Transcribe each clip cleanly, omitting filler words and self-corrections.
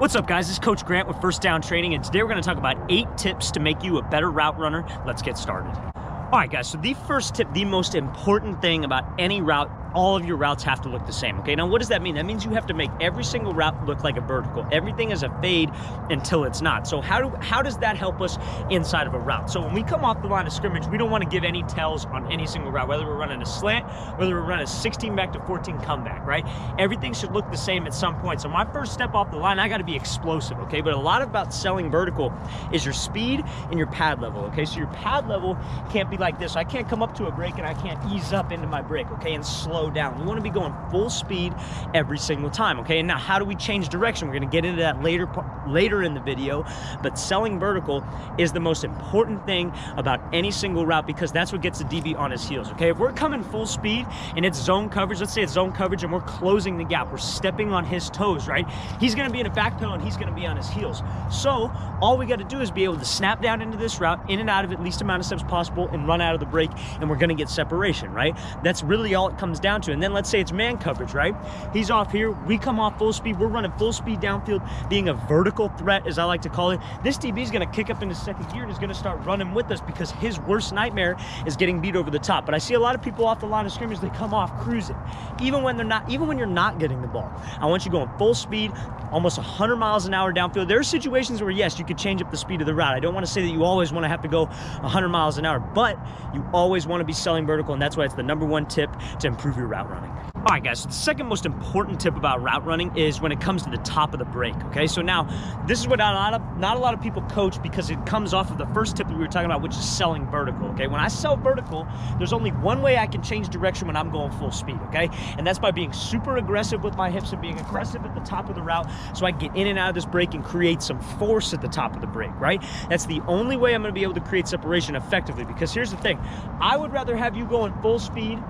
What's up, guys? This is Coach Grant with First Down Training, and today we're going to talk about 8 tips to make you a better route runner. Let's get started. All right, guys, so the first tip, the most important thing about any route, all of your routes have to look the same, okay? Now, what does that mean? That means you have to make every single route look like a vertical. Everything is a fade until it's not. So how does that help us inside of a route? So when we come off the line of scrimmage, we don't want to give any tells on any single route, whether we're running a slant, whether we're running a 16 back to 14 comeback, right? Everything should look the same at some point. So my first step off the line, I got to be explosive, okay? But a lot about selling vertical is your speed and your pad level, okay? So your pad level can't be like this. I can't come up to a break and I can't ease up into my break, okay, and slow down. We want to be going full speed every single time, okay? And now how do we change direction? We're going to get into that later in the video, but selling vertical is the most important thing about any single route because that's what gets the DB on his heels, okay? If we're coming full speed and it's zone coverage, let's say it's zone coverage and we're closing the gap, we're stepping on his toes, right? He's going to be in a back pedal and he's going to be on his heels. So all we got to do is be able to snap down into this route, in and out of it, least amount of steps possible, and run out of the break, and we're going to get separation, right? That's really all it comes down to. And then let's say it's man coverage, right? He's off here, we come off full speed, we're running full speed downfield, being a vertical threat, as I like to call it. This DB is going to kick up into second gear and is going to start running with us because his worst nightmare is getting beat over the top. But I see a lot of people off the line of scrimmage, they come off cruising, even when you're not getting the ball. I want you going full speed, almost 100 miles an hour downfield. There are situations where, yes, you could change up the speed of the route. I don't want to say that you always want to have to go 100 miles an hour, but you always want to be selling vertical, and that's why it's the #1 tip to improve your route running. All right, guys, so the second most important tip about route running is when it comes to the top of the break, okay? So now, this is what not a lot of people coach because it comes off of the first tip that we were talking about, which is selling vertical, okay? When I sell vertical, there's only one way I can change direction when I'm going full speed, okay? And that's by being super aggressive with my hips and being aggressive at the top of the route so I can get in and out of this break and create some force at the top of the break, right? That's the only way I'm gonna be able to create separation effectively, because here's the thing, I would rather have you going full speed.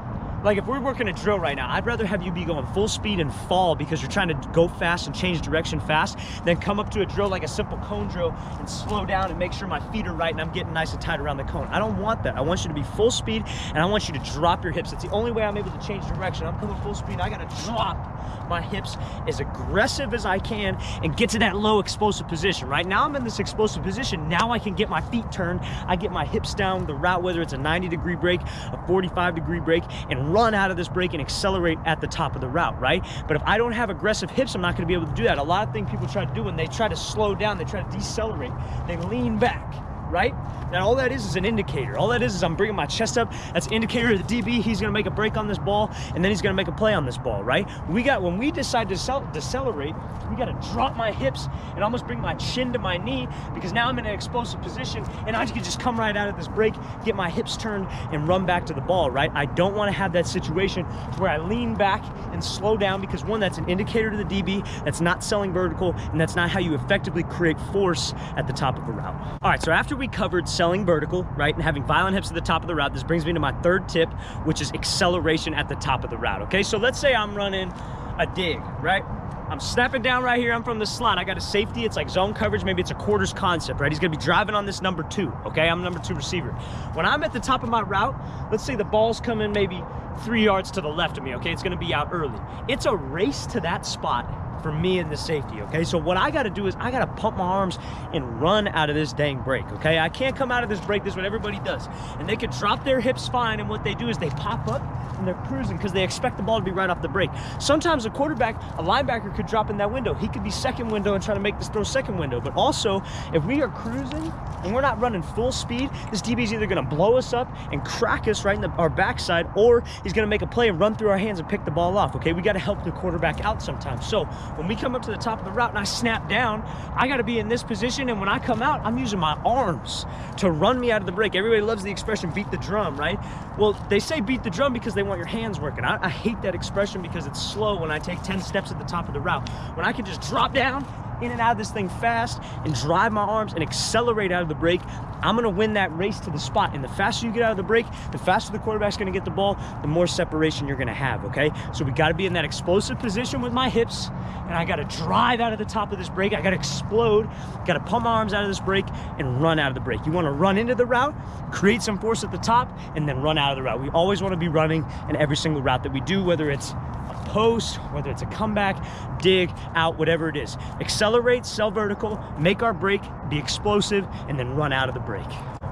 Like if we're working a drill right now, I'd rather have you be going full speed and fall because you're trying to go fast and change direction fast than come up to a drill like a simple cone drill and slow down and make sure my feet are right and I'm getting nice and tight around the cone. I don't want that. I want you to be full speed and I want you to drop your hips. It's the only way I'm able to change direction. I'm coming full speed, I gotta drop my hips as aggressive as I can and get to that low explosive position. Right now I'm in this explosive position. Now I can get my feet turned. I get my hips down the route, whether it's a 90-degree break, a 45-degree break, and run out of this break and accelerate at the top of the route, right? But if I don't have aggressive hips, I'm not gonna be able to do that. A lot of things people try to do when they try to slow down, they try to decelerate, they lean back, right? Now all that is an indicator. All that is I'm bringing my chest up. That's an indicator to the DB. He's gonna make a break on this ball and then he's gonna make a play on this ball, right? When we decide to decelerate, we gotta drop my hips and almost bring my chin to my knee because now I'm in an explosive position and I can just come right out of this break, get my hips turned and run back to the ball, right? I don't wanna have that situation where I lean back and slow down because one, that's an indicator to the DB, that's not selling vertical, and that's not how you effectively create force at the top of a route. All right, so after we covered selling vertical, right, and having violent hips at the top of the route, this brings me to my third tip, which is acceleration at the top of the route, okay? So let's say I'm running a dig, right? I'm snapping down right here, I'm from the slot, I got a safety, it's like zone coverage, maybe it's a quarters concept, right? He's gonna be driving on this #2, okay? I'm #2 receiver. When I'm at the top of my route, let's say the ball's coming maybe 3 yards to the left of me, okay? It's gonna be out early. It's a race to that spot for me and the safety, okay? So what I gotta do is I gotta pump my arms and run out of this dang break, okay? I can't come out of this break, this is what everybody does. And they could drop their hips fine, and what they do is they pop up and they're cruising because they expect the ball to be right off the break. Sometimes a quarterback, a linebacker could drop in that window. He could be second window and try to make this throw second window. But also, if we are cruising and we're not running full speed, this DB is either gonna blow us up and crack us right in our backside, or he's gonna make a play and run through our hands and pick the ball off, okay? We gotta help the quarterback out sometimes. So when we come up to the top of the route and I snap down, I gotta be in this position, and when I come out, I'm using my arms to run me out of the break. Everybody loves the expression, beat the drum, right? Well, they say beat the drum because they want your hands working. I hate that expression because it's slow when I take 10 steps at the top of the route. When I can just drop down, in and out of this thing fast and drive my arms and accelerate out of the break, I'm gonna win that race to the spot. And the faster you get out of the break, the faster the quarterback's gonna get the ball, the more separation you're gonna have, okay? So we gotta be in that explosive position with my hips, and I gotta drive out of the top of this break. I gotta explode, gotta pump my arms out of this break and run out of the break. You wanna run into the route, create some force at the top, and then run out of the route. We always wanna be running in every single route that we do, whether it's a post, whether it's a comeback, dig, out, whatever it is. Accelerate, sell vertical, make our break, be explosive, and then run out of the break.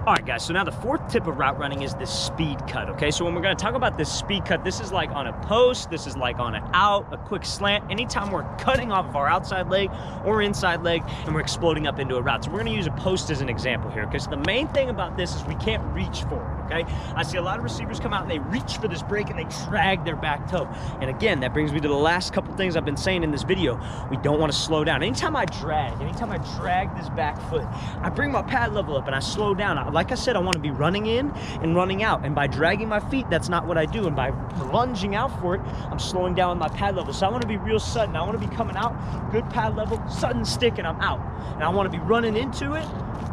All right, guys, so now the fourth tip of route running is the speed cut, okay? So when we're gonna talk about this speed cut, this is like on a post, this is like on an out, a quick slant, anytime we're cutting off of our outside leg or inside leg and we're exploding up into a route. So we're gonna use a post as an example here, because the main thing about this is we can't reach for it, okay? I see a lot of receivers come out and they reach for this break and they drag their back toe. And again, that brings me to the last couple things I've been saying in this video. We don't wanna slow down. Anytime I drag this back foot, I bring my pad level up and I slow down. Like I said, I want to be running in and running out, and by dragging my feet, that's not what I do, and by lunging out for it, I'm slowing down my pad level. So I want to be real sudden. I want to be coming out, good pad level, sudden stick, and I'm out. And I want to be running into it,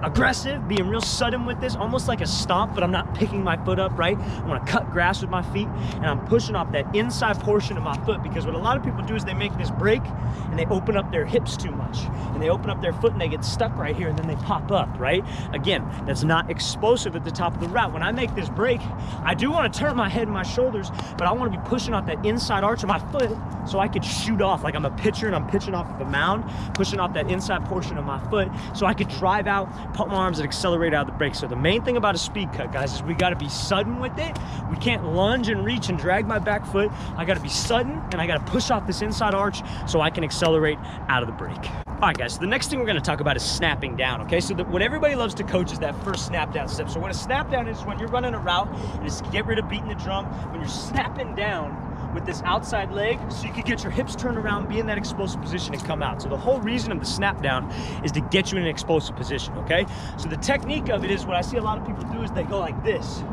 aggressive, being real sudden with this, almost like a stomp, but I'm not picking my foot up, right? I want to cut grass with my feet, and I'm pushing off that inside portion of my foot, because what a lot of people do is they make this break and they open up their hips too much, and they open up their foot and they get stuck right here, and then they pop up, right? Again, that's not explosive at the top of the route. When I make this break, I do want to turn my head and my shoulders, but I want to be pushing off that inside arch of my foot so I could shoot off like I'm a pitcher and I'm pitching off of a mound, pushing off that inside portion of my foot so I could drive out, pump my arms, and accelerate out of the break. So the main thing about a speed cut, guys, is we got to be sudden with it. We can't lunge and reach and drag my back foot. I got to be sudden, and I got to push off this inside arch so I can accelerate out of the break. All right, guys, so the next thing we're gonna talk about is snapping down, okay? So what everybody loves to coach is that first snap down step. So what a snap down is when you're running a route, and it's get rid of beating the drum, when you're snapping down with this outside leg so you can get your hips turned around, be in that explosive position, and come out. So the whole reason of the snap down is to get you in an explosive position, okay? So the technique of it is what I see a lot of people do is they go like this,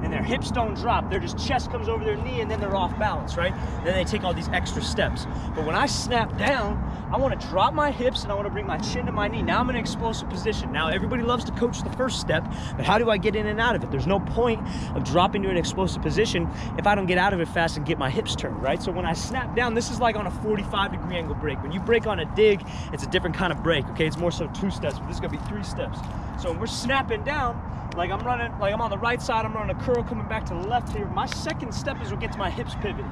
and their hips don't drop. Their just chest comes over their knee, and then they're off balance, right? Then they take all these extra steps. But when I snap down, I want to drop my hips and I want to bring my chin to my knee. Now I'm in an explosive position. Now everybody loves to coach the first step, but how do I get in and out of it? There's no point of dropping to an explosive position if I don't get out of it fast and get my hips turned, right? So when I snap down, this is like on a 45-degree angle break. When you break on a dig, it's a different kind of break, okay? It's more so 2 steps, but this is gonna be 3 steps. So when we're snapping down, like I'm running, like I'm on the right side, I'm running a curl coming back to the left here. My second step is what gets my hips pivoted.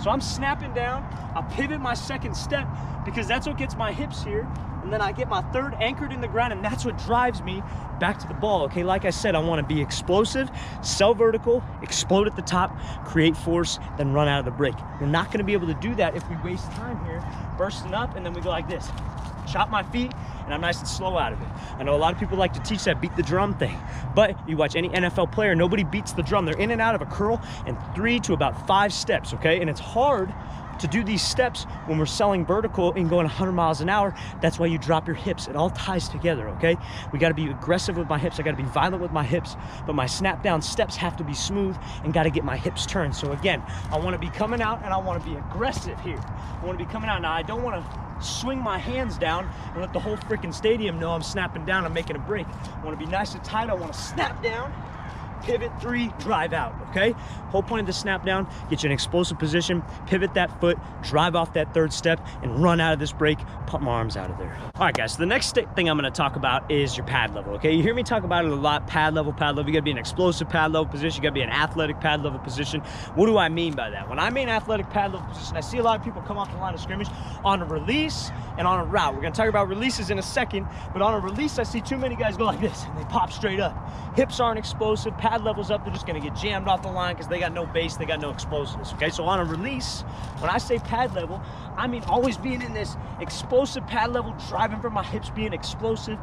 So I'm snapping down, I pivot my second step because that's what gets my hips here. And then I get my third anchored in the ground, and that's what drives me back to the ball, okay? Like I said, I want to be explosive, sell vertical, explode at the top, create force, then run out of the break. We're not going to be able to do that if we waste time here, bursting up, and then we go like this. Chop my feet, and I'm nice and slow out of it. I know a lot of people like to teach that beat the drum thing, but you watch any NFL player, nobody beats the drum. They're in and out of a curl in 3 to about 5 steps, okay? And it's hard to do these steps when we're selling vertical and going 100 miles an hour. That's why you drop your hips. It all ties together, okay? We gotta be aggressive with my hips. I gotta be violent with my hips, but my snap down steps have to be smooth and gotta get my hips turned. So again, I wanna be coming out and I wanna be aggressive here. I wanna be coming out. Now, I don't wanna swing my hands down and let the whole freaking stadium know I'm snapping down, I'm making a break. I wanna be nice and tight. I wanna snap down, pivot 3, drive out, okay? Whole point of the snap down, get you in an explosive position, pivot that foot, drive off that 3rd step, and run out of this break, pump my arms out of there. All right, guys, so the next thing I'm gonna talk about is your pad level, okay? You hear me talk about it a lot, pad level. You gotta be in an explosive pad level position, you gotta be in an athletic pad level position. What do I mean by that? When I mean athletic pad level position, I see a lot of people come off the line of scrimmage on a release and on a route. We're gonna talk about releases in a second, but on a release, I see too many guys go like this, and they pop straight up. Hips aren't explosive, pad levels up, they're just gonna get jammed off the line because they got no base, they got no explosiveness, okay? So on a release, when I say pad level, I mean always being in this explosive pad level, driving from my hips, being explosive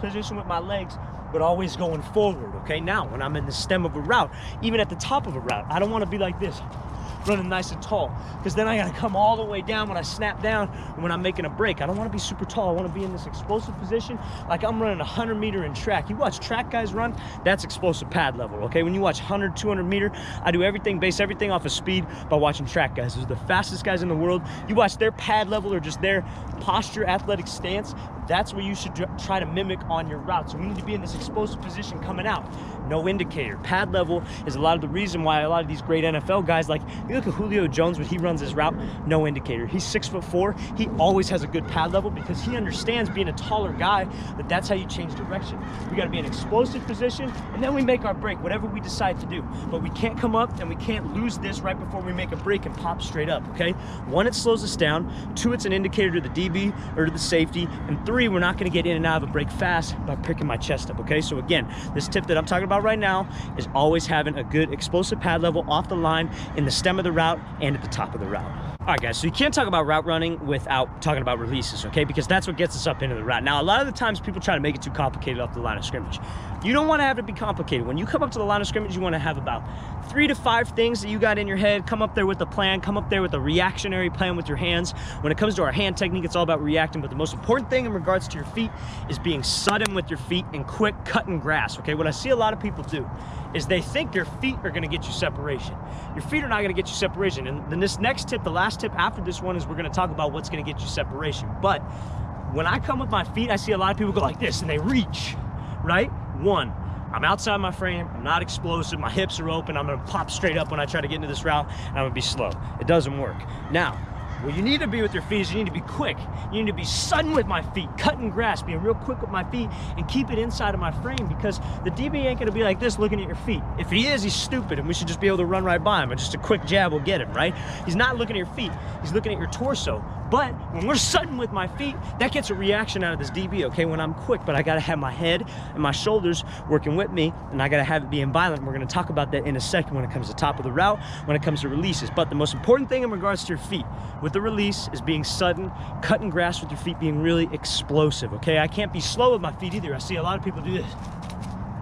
position with my legs, but always going forward, okay? Now, when I'm in the stem of a route, even at the top of a route, I don't wanna be like this, running nice and tall, because then I gotta come all the way down when I snap down and when I'm making a break. I don't want to be super tall. I want to be in this explosive position like I'm running 100 meter in track. You watch track guys run, that's explosive pad level, okay? When you watch 100, 200 meter, I do everything, base everything off of speed by watching track guys. Those are the fastest guys in the world. You watch their pad level or just their posture, athletic stance, That's what you should try to mimic on your route. So we need to be in this explosive position coming out. No indicator. Pad level is a lot of the reason why a lot of these great NFL guys, like you look at Julio Jones when he runs his route, no indicator. He's 6'4". He always has a good pad level because he understands, being a taller guy, that that's how you change direction. We got to be in explosive position, and then we make our break, whatever we decide to do. But we can't come up and we can't lose this right before we make a break and pop straight up, okay? 1, it slows us down. 2, it's an indicator to the DB or to the safety. And 3, we're not going to get in and out of a break fast by picking my chest up, okay? So again, this tip that I'm talking about right now is always having a good explosive pad level off the line, in the stem of the route, and at the top of the route. All right, guys, so you can't talk about route running without talking about releases, okay? Because that's what gets us up into the route. Now, a lot of the times people try to make it too complicated off the line of scrimmage. You don't want to have it be complicated. When you come up to the line of scrimmage, you want to have about 3 to 5 things that you got in your head. Come up there with a plan. Come up there with a reactionary plan with your hands. When it comes to our hand technique, it's all about reacting. But the most important thing in regards to your feet is being sudden with your feet and quick cutting grass, okay? What I see a lot of people do is they think their feet are going to get you separation. Your feet are not going to get you separation. And then this next tip, the last tip after this one, is we're going to talk about what's going to get you separation. But when I come with my feet, I see a lot of people go like this and they reach, right? 1, I'm outside my frame, I'm not explosive, my hips are open, I'm gonna pop straight up when I try to get into this route, and I'm gonna be slow. It doesn't work. Now, what you need to be with your feet is you need to be quick. You need to be sudden with my feet, cutting grass, being real quick with my feet, and keep it inside of my frame, because the DB ain't gonna be like this looking at your feet. If he is, he's stupid, and we should just be able to run right by him, and just a quick jab will get him, right? He's not looking at your feet, he's looking at your torso. But when we're sudden with my feet, that gets a reaction out of this DB, okay? When I'm quick, but I gotta have my head and my shoulders working with me, and I gotta have it being violent. We're gonna talk about that in a second when it comes to top of the route, when it comes to releases. But the most important thing in regards to your feet with the release is being sudden, cutting grass with your feet, being really explosive, okay? I can't be slow with my feet either. I see a lot of people do this.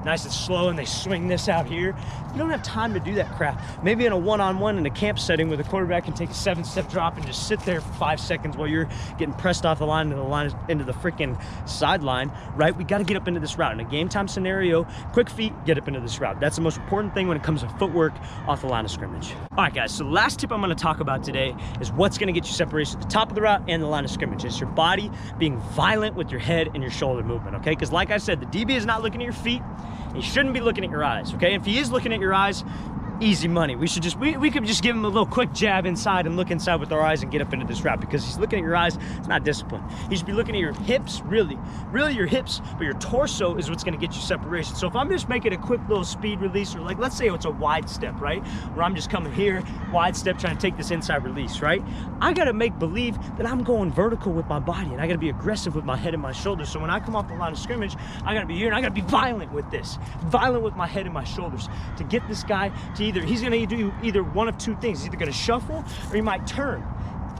Nice and slow, and they swing this out here. You don't have time to do that crap. Maybe in a one-on-one in a camp setting where the quarterback can take a 7-step drop and just sit there for 5 seconds while you're getting pressed off the line into the freaking sideline, right? We got to get up into this route. In a game time scenario, quick feet, get up into this route. That's the most important thing when it comes to footwork off the line of scrimmage. All right, guys, so the last tip I'm going to talk about today is what's going to get you separation at the top of the route and the line of scrimmage. It's your body being violent with your head and your shoulder movement, okay? Because like I said, the DB is not looking at your feet. He shouldn't be looking at your eyes, okay? If he is looking at your eyes, easy money. We could just give him a little quick jab inside and look inside with our eyes and get up into this route, because he's looking at your eyes. It's not discipline. He should be looking at your hips, really your hips, but your torso is what's going to get you separation. So if I'm just making a quick little speed release, or like, let's say it's a wide step, right? Where I'm just coming here, wide step, trying to take this inside release, right? I got to make believe that I'm going vertical with my body, and I got to be aggressive with my head and my shoulders. So when I come off the line of scrimmage, I got to be here, and I got to be violent with this, violent with my head and my shoulders to get this guy to he's going to do either one of 2 things. He's either going to shuffle or he might turn.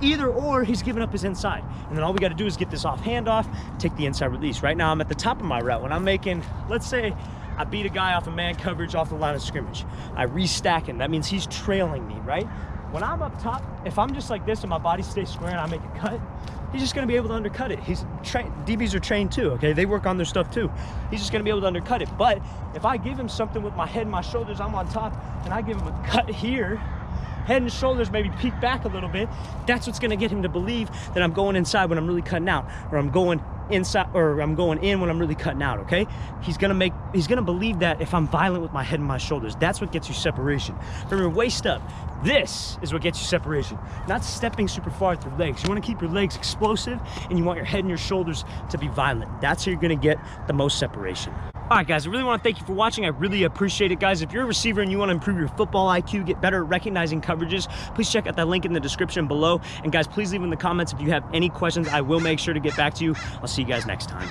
Either or, he's giving up his inside. And then all we got to do is get this off handoff, take the inside release. Right now, I'm at the top of my route. When I'm making, let's say, I beat a guy off a man coverage off the line of scrimmage. I restack him. That means he's trailing me, right? When I'm up top, if I'm just like this and my body stays square and I make a cut, he's just going to be able to undercut it. DBs are trained too, okay? They work on their stuff too. He's just going to be able to undercut it. But if I give him something with my head and my shoulders, I'm on top, and I give him a cut here, head and shoulders maybe peek back a little bit, that's what's going to get him to believe that I'm going inside when I'm really cutting out, or I'm going inside, or I'm going in when I'm really cutting out, okay? He's gonna believe that if I'm violent with my head and my shoulders. That's what gets you separation. From your waist up, this is what gets you separation. Not stepping super far with your legs. You wanna keep your legs explosive, and you want your head and your shoulders to be violent. That's how you're gonna get the most separation. All right, guys, I really want to thank you for watching. I really appreciate it, guys. If you're a receiver and you want to improve your football IQ, get better at recognizing coverages, please check out that link in the description below. And guys, please leave in the comments if you have any questions. I will make sure to get back to you. I'll see you guys next time.